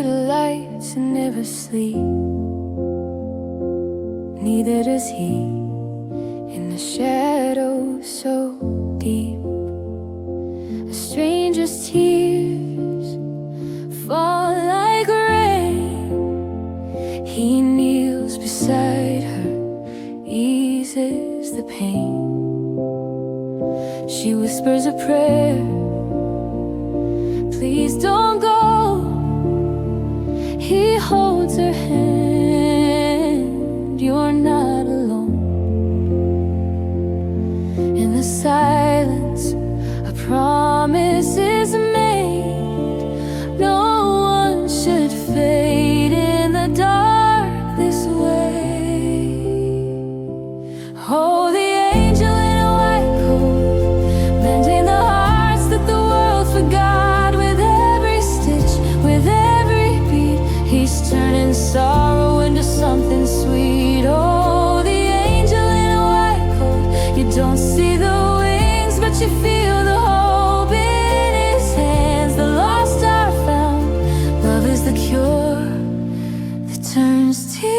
little lights and never sleep. Neither does he, in the shadows so deep. A stranger's tears fall like rain. He kneels beside her, eases the pain. She whispers a prayer, please don't go. He holds her hand, you're not alone. In the silence, a promise is made. No one should fade in the dark this way. Oh, the angel in a white coat, mending the hearts that the world forgot. With every stitch, with every beat, he's turning sorrow into something sweet. Oh, the angel in a white coat, you don't see the wings, but you feel the hope in his hands. The lost are found, love is the cure that turns tears